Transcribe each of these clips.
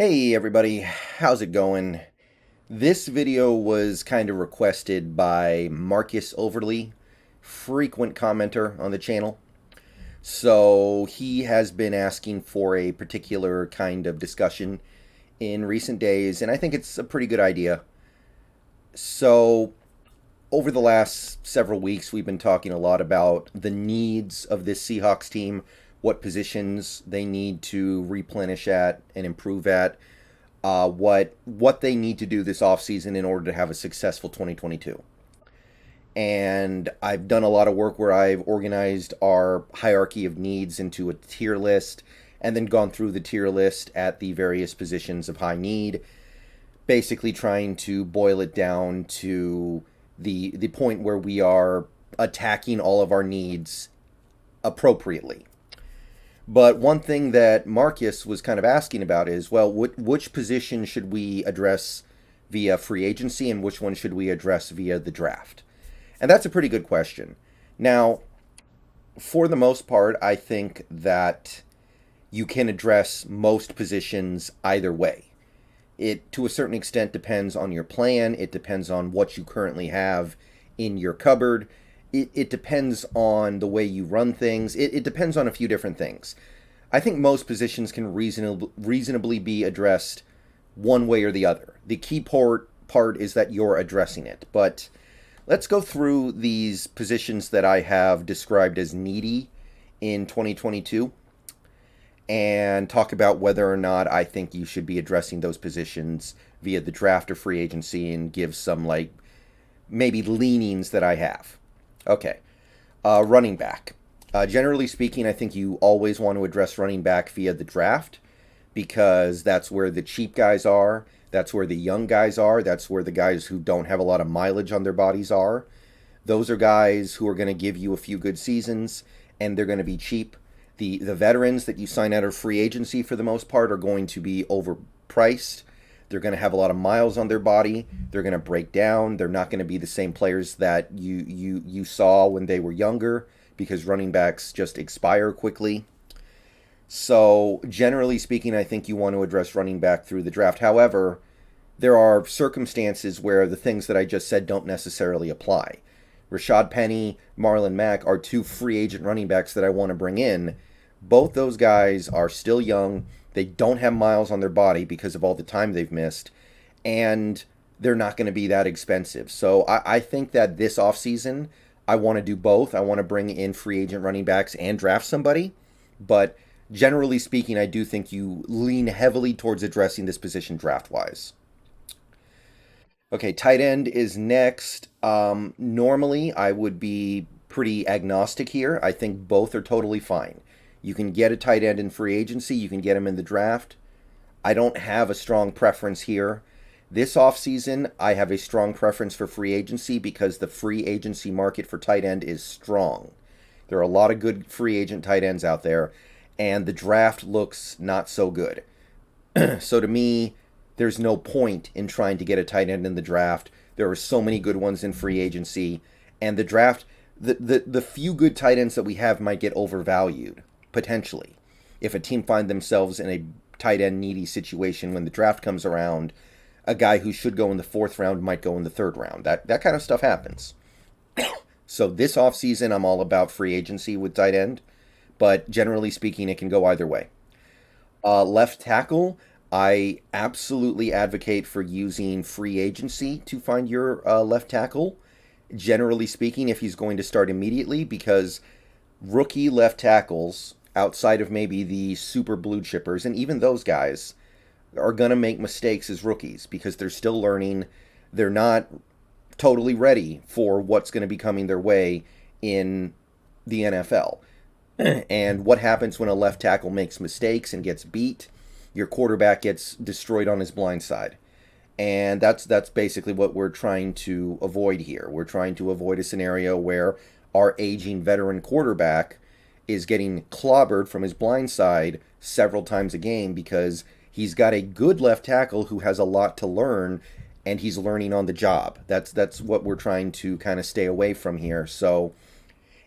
Hey everybody, how's it going? This video was kind of requested by Marcus Overly, frequent commenter on the channel. So he has been asking for a particular kind of discussion in recent days, and I think it's a pretty good idea. So over the last several weeks, we've been talking a lot about the needs of this Seahawks team, what positions they need to replenish at and improve at, what they need to do this offseason in order to have a successful 2022. And I've done a lot of work where I've organized our hierarchy of needs into a tier list and then gone through the tier list at the various positions of high need, basically trying to boil it down to the point where we are attacking all of our needs appropriately. But one thing that Marcus was kind of asking about is, well, which position should we address via free agency and which one should we address via the draft? And that's a pretty good question. Now, for the most part, I think that you can address most positions either way. It, to a certain extent, depends on your plan. It depends on what you currently have in your cupboard. It depends on the way you run things. It depends on a few different things. I think most positions can reasonably be addressed one way or the other. The key part is that you're addressing it. But let's go through these positions that I have described as needy in 2022 and talk about whether or not I think you should be addressing those positions via the draft or free agency and give some, like, maybe leanings that I have. Okay, running back. Generally speaking, I think you always want to address running back via the draft because that's where the cheap guys are. That's where the young guys are. That's where the guys who don't have a lot of mileage on their bodies are. Those are guys who are going to give you a few good seasons, and they're going to be cheap. The veterans that you sign out of free agency for the most part are going to be overpriced. They're going to have a lot of miles on their body. They're going to break down. They're not going to be the same players that you saw when they were younger because running backs just expire quickly. So generally speaking, I think you want to address running back through the draft. However, there are circumstances where the things that I just said don't necessarily apply. Rashad Penny, Marlon Mack are two free agent running backs that I want to bring in. Both those guys are still young. They don't have miles on their body because of all the time they've missed, and they're not going to be that expensive. So I think that this offseason, I want to do both. I want to bring in free agent running backs and draft somebody, but generally speaking, I do think you lean heavily towards addressing this position draft-wise. Okay, tight end is next. Normally, I would be pretty agnostic here. I think both are totally fine. You can get a tight end in free agency. You can get him in the draft. I don't have a strong preference here. This offseason, I have a strong preference for free agency because the free agency market for tight end is strong. There are a lot of good free agent tight ends out there, and the draft looks not so good. So to me, there's no point in trying to get a tight end in the draft. There are so many good ones in free agency, and the draft, the few good tight ends that we have might get overvalued, potentially. If a team find themselves in a tight end needy situation when the draft comes around, a guy who should go in the fourth round might go in the third round. That kind of stuff happens. So this offseason, I'm all about free agency with tight end, but generally speaking, it can go either way. Left tackle, I absolutely advocate for using free agency to find your left tackle. Generally speaking, if he's going to start immediately, because rookie left tackles, outside of maybe the super blue chippers, and even those guys, are going to make mistakes as rookies because they're still learning. They're not totally ready for what's going to be coming their way in the NFL. And what happens when a left tackle makes mistakes and gets beat? Your quarterback gets destroyed on his blind side. And that's basically what we're trying to avoid here. We're trying to avoid a scenario where our aging veteran quarterback is getting clobbered from his blind side several times a game because he's got a good left tackle who has a lot to learn and he's learning on the job. That's what we're trying to kind of stay away from here. So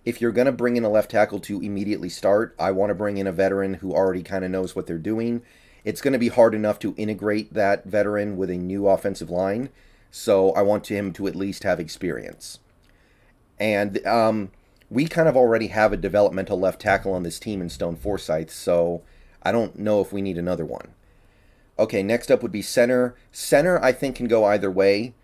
if you're going to bring in a left tackle to immediately start, I want to bring in a veteran who already kind of knows what they're doing. it's going to be hard enough to integrate that veteran with a new offensive line. So I want him to at least have experience. And we kind of already have a developmental left tackle on this team in Stone Forsyth, so I don't know if we need another one. Okay, next up would be center. Center, I think, can go either way.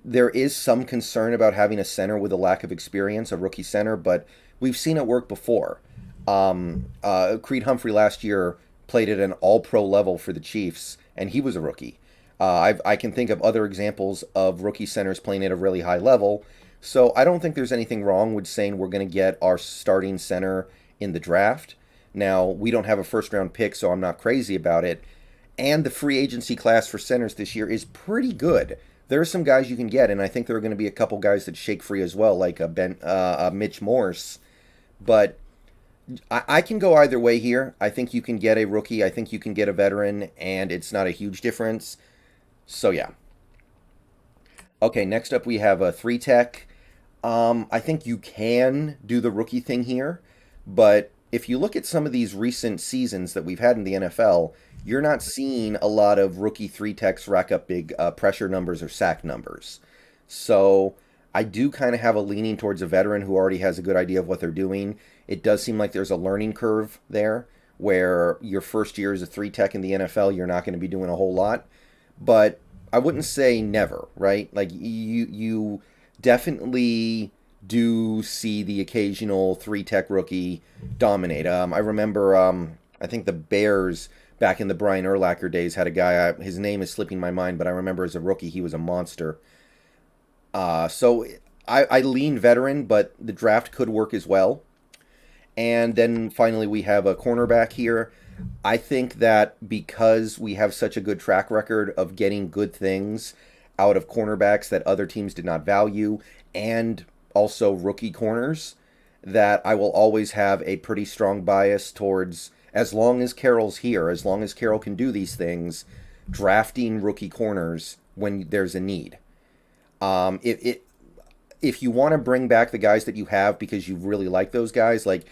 There is some concern about having a center with a lack of experience, a rookie center, but we've seen it work before. Creed Humphrey last year played at an all-pro level for the Chiefs, and he was a rookie. I can think of other examples of rookie centers playing at a really high level, so I don't think there's anything wrong with saying we're going to get our starting center in the draft. Now, we don't have a first-round pick, so I'm not crazy about it, and the free agency class for centers this year is pretty good. There are some guys you can get, and I think there are going to be a couple guys that shake free as well, like a Mitch Morse. But I can go either way here. I think you can get a rookie. I think you can get a veteran, and it's not a huge difference. So, yeah. Okay, next up we have a 3-tech. I think you can do the rookie thing here, but if you look at some of these recent seasons that we've had in the NFL, you're not seeing a lot of rookie 3-techs rack up big pressure numbers or sack numbers. So I do kind of have a leaning towards a veteran who already has a good idea of what they're doing. It does seem like there's a learning curve there where your first year as a 3-tech in the NFL, you're not going to be doing a whole lot. But I wouldn't say never, right? Like you definitely do see the occasional 3-tech rookie dominate. I remember, I think the Bears back in the Brian Urlacher days had a guy, his name is slipping my mind, but I remember as a rookie he was a monster. So I lean veteran, but the draft could work as well. And then finally we have a cornerback here. I think that because we have such a good track record of getting good things out of cornerbacks that other teams did not value, and also rookie corners, that I will always have a pretty strong bias towards, as long as Carroll's here, as long as Carroll can do these things, drafting rookie corners when there's a need. If you want to bring back the guys that you have because you really like those guys, like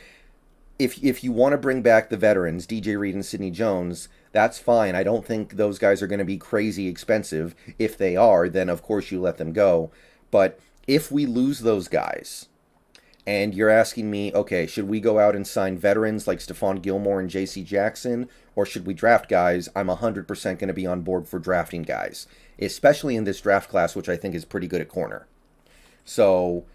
if you want to bring back the veterans, DJ Reed and Sidney Jones, that's fine. I don't think those guys are going to be crazy expensive. If they are, then of course you let them go. But if we lose those guys, and you're asking me, okay, should we go out and sign veterans like Stephon Gilmore and J.C. Jackson, or should we draft guys? I'm 100% going to be on board for drafting guys, especially in this draft class, which I think is pretty good at corner. So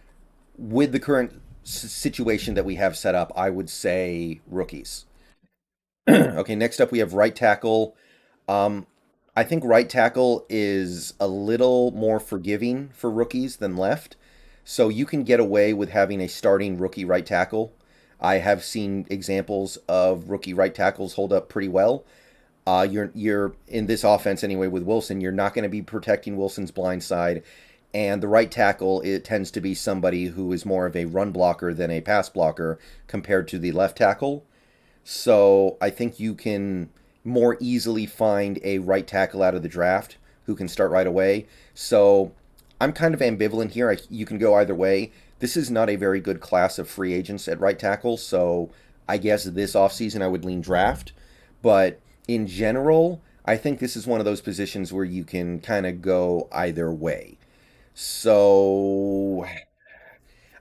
with the current situation that we have set up, I would say rookies. Okay, next up we have right tackle. I think right tackle is a little more forgiving for rookies than left. So you can get away with having a starting rookie right tackle. I have seen examples of rookie right tackles hold up pretty well. You're in this offense anyway with Wilson. You're not going to be protecting Wilson's blind side, and the right tackle, it tends to be somebody who is more of a run blocker than a pass blocker compared to the left tackle. So I think you can more easily find a right tackle out of the draft who can start right away. So I'm kind of ambivalent here. You can go either way. This is not a very good class of free agents at right tackle, so I guess this offseason I would lean draft. But in general, I think this is one of those positions where you can kind of go either way. So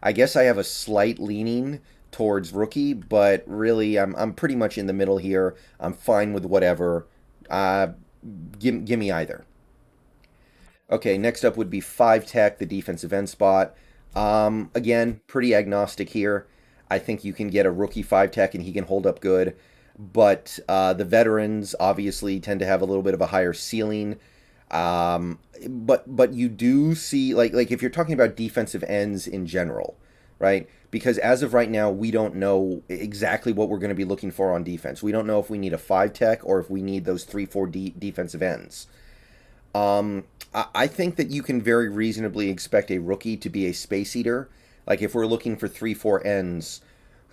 I guess I have a slight leaning towards rookie, but really I'm pretty much in the middle here. I'm fine with whatever. Give me either. Okay, next up would be 5-tech, the defensive end spot. Again, pretty agnostic here. I think you can get a rookie 5-tech and he can hold up good. But the veterans obviously tend to have a little bit of a higher ceiling. But you do see, like if you're talking about defensive ends in general, right? Because as of right now, we don't know exactly what we're going to be looking for on defense. We don't know if we need a 5-tech or if we need those 3-4 defensive ends. I think that you can very reasonably expect a rookie to be a space eater. Like if we're looking for 3-4 ends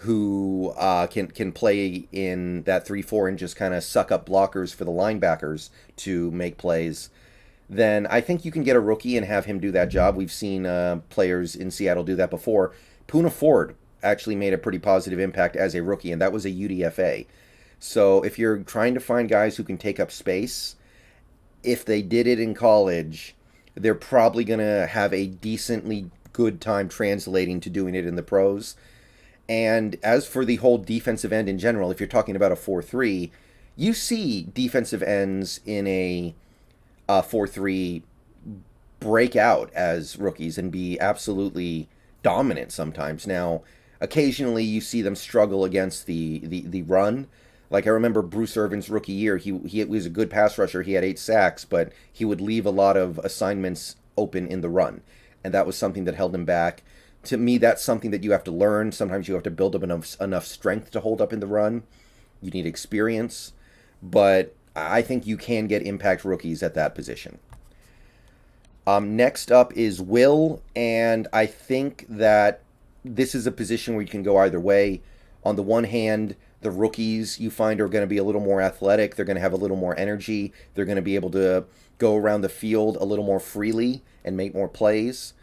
who can play in that 3-4 and just kind of suck up blockers for the linebackers to make plays, then I think you can get a rookie and have him do that job. We've seen players in Seattle do that before. Poona Ford actually made a pretty positive impact as a rookie, and that was a UDFA. So if you're trying to find guys who can take up space, if they did it in college, they're probably going to have a decently good time translating to doing it in the pros. And as for the whole defensive end in general, if you're talking about a 4-3, you see defensive ends in a 4-3 break out as rookies and be absolutely dominant sometimes. Now, occasionally you see them struggle against the run. Like I remember Bruce Irvin's rookie year, he was a good pass rusher. He had 8 sacks, but he would leave a lot of assignments open in the run, and that was something that held him back. To me, that's something that you have to learn. Sometimes you have to build up enough strength to hold up in the run. You need experience, but I think you can get impact rookies at that position. Next up is Will, and I think that this is a position where you can go either way. On the one hand, the rookies you find are going to be a little more athletic. They're going to have a little more energy. They're going to be able to go around the field a little more freely and make more plays.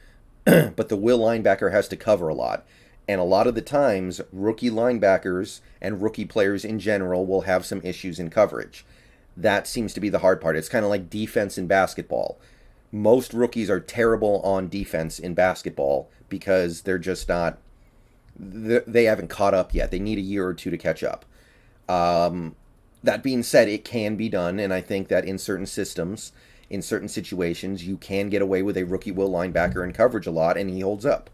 But the will linebacker has to cover a lot. And a lot of the times, rookie linebackers and rookie players in general will have some issues in coverage. That seems to be the hard part. It's kind of like defense in basketball. Most rookies are terrible on defense in basketball because they're just not, they haven't caught up yet. They need a year or two to catch up. That being said, it can be done, and I think that in certain systems, in certain situations, you can get away with a rookie will linebacker in coverage a lot, and he holds up,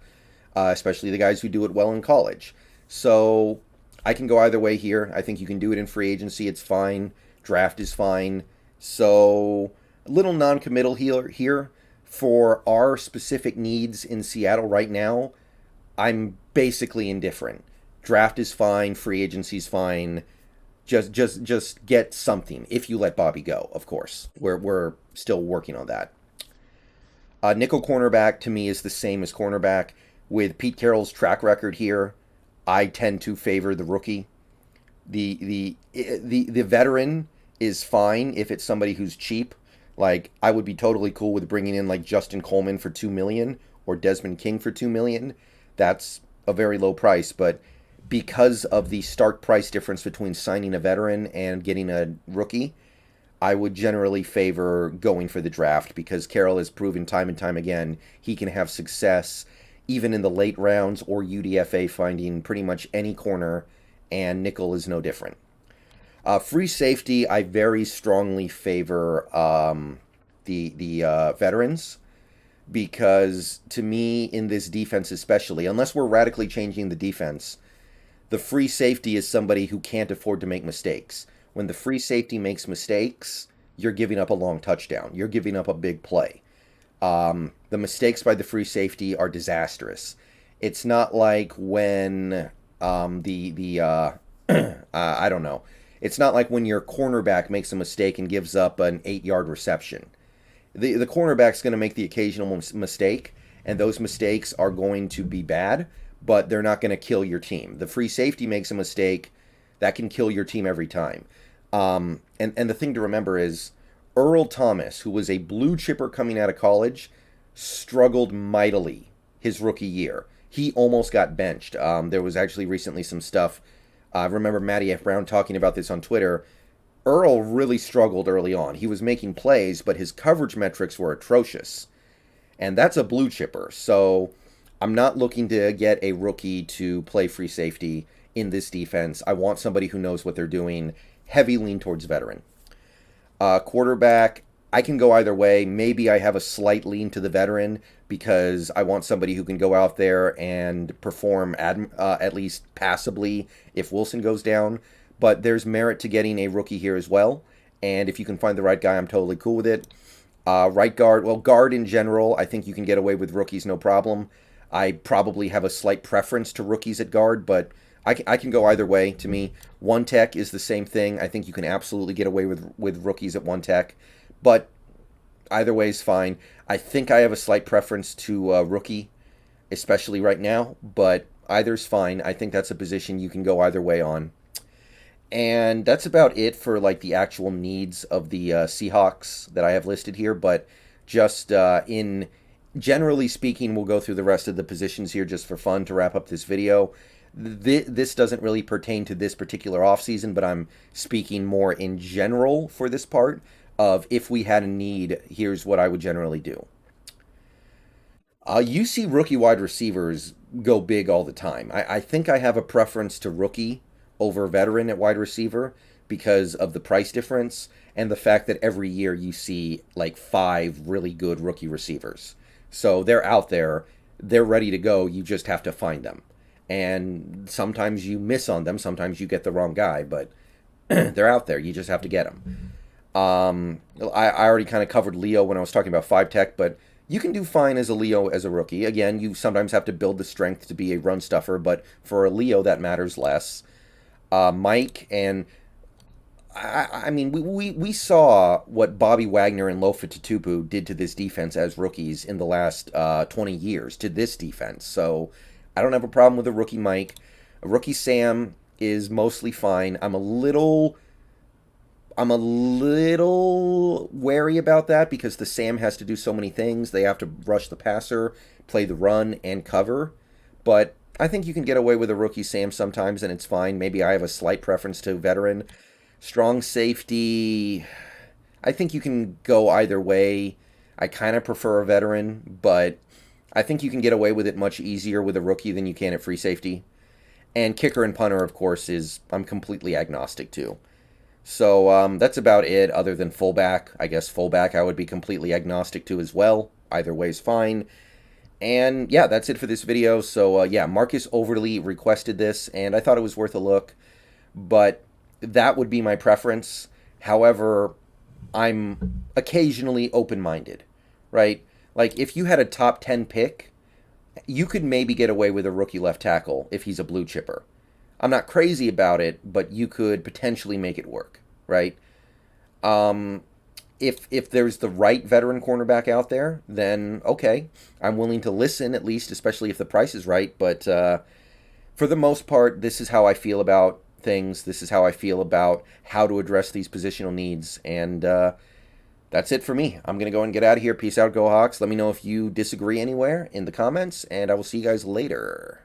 especially the guys who do it well in college. So I can go either way here. I think you can do it in free agency. It's fine. Draft is fine. So a little non-committal here. For our specific needs in Seattle right now, I'm basically indifferent. Draft is fine. Free agency is fine. Just get something if you let Bobby go, of course. We're still working on that. Nickel cornerback to me is the same as cornerback. With Pete Carroll's track record here, I tend to favor the rookie. The veteran is fine if it's somebody who's cheap. Like I would be totally cool with bringing in like Justin Coleman for $2 million or Desmond King for $2 million. That's a very low price, but because of the stark price difference between signing a veteran and getting a rookie, I would generally favor going for the draft because Carroll has proven time and time again he can have success even in the late rounds or UDFA finding pretty much any corner, and nickel is no different. Free safety, I very strongly favor the veterans because to me in this defense especially, unless we're radically changing the defense, the free safety is somebody who can't afford to make mistakes. When the free safety makes mistakes, you're giving up a long touchdown. You're giving up a big play. The mistakes by the free safety are disastrous. It's not like when I don't know. It's not like when your cornerback makes a mistake and gives up an 8-yard reception. The cornerback's going to make the occasional mistake, and those mistakes are going to be bad, but they're not going to kill your team. The free safety makes a mistake, that can kill your team every time. And the thing to remember is Earl Thomas, who was a blue chipper coming out of college, struggled mightily his rookie year. He almost got benched. There was actually recently some stuff. I remember Matty F. Brown talking about this on Twitter. Earl really struggled early on. He was making plays, but his coverage metrics were atrocious. And that's a blue chipper. So I'm not looking to get a rookie to play free safety in this defense. I want somebody who knows what they're doing. Heavy lean towards veteran. Quarterback, I can go either way. Maybe I have a slight lean to the veteran because I want somebody who can go out there and perform at least passably if Wilson goes down. But there's merit to getting a rookie here as well. And if you can find the right guy, I'm totally cool with it. Right guard, well, guard in general, I think you can get away with rookies no problem. I probably have a slight preference to rookies at guard, but I can go either way. To me, one tech is the same thing. I think you can absolutely get away with rookies at one tech, but either way is fine. I think I have a slight preference to rookie, especially right now, but either's fine. I think that's a position you can go either way on. And that's about it for like the actual needs of the Seahawks that I have listed here, but just in generally speaking, we'll go through the rest of the positions here just for fun to wrap up this video. This doesn't really pertain to this particular offseason, but I'm speaking more in general for this part of if we had a need, here's what I would generally do. You see rookie wide receivers go big all the time. I think I have a preference to rookie over veteran at wide receiver because of the price difference and the fact that every year you see like five really good rookie receivers. So they're out there, they're ready to go. You just have to find them. And sometimes you miss on them, sometimes you get the wrong guy, but they're out there. You just have to get them. I already kind of covered Leo when I was talking about 5 tech, but you can do fine as a Leo as a rookie. Again, you sometimes have to build the strength to be a run stuffer, but for a Leo, that matters less. Mike, and I mean, we saw what Bobby Wagner and Lofa Tatupu did to this defense as rookies in the last 20 years to this defense. So I don't have a problem with a rookie Mike. A rookie Sam is mostly fine. I'm a little wary about that because the Sam has to do so many things. They have to rush the passer, play the run, and cover. But I think you can get away with a rookie Sam sometimes, and it's fine. Maybe I have a slight preference to veteran. Strong safety. I think you can go either way. I kind of prefer a veteran, but I think you can get away with it much easier with a rookie than you can at free safety. And kicker and punter, of course, is I'm completely agnostic to. So that's about it, other than fullback. I guess fullback I would be completely agnostic to as well. Either way is fine. And yeah, that's it for this video. So yeah, Marcus overly requested this, and I thought it was worth a look. But that would be my preference. However, I'm occasionally open-minded, right? Like, if you had a top 10 pick, you could maybe get away with a rookie left tackle if he's a blue chipper. I'm not crazy about it, but you could potentially make it work, right? Um, if there's the right veteran cornerback out there, then okay, I'm willing to listen at least, especially if the price is right. But for the most part, this is how I feel about things. This is how I feel about how to address these positional needs, and that's it for me. I'm gonna go and get out of here. Peace out, Go Hawks. Let me know if you disagree anywhere in the comments, and I will see you guys later.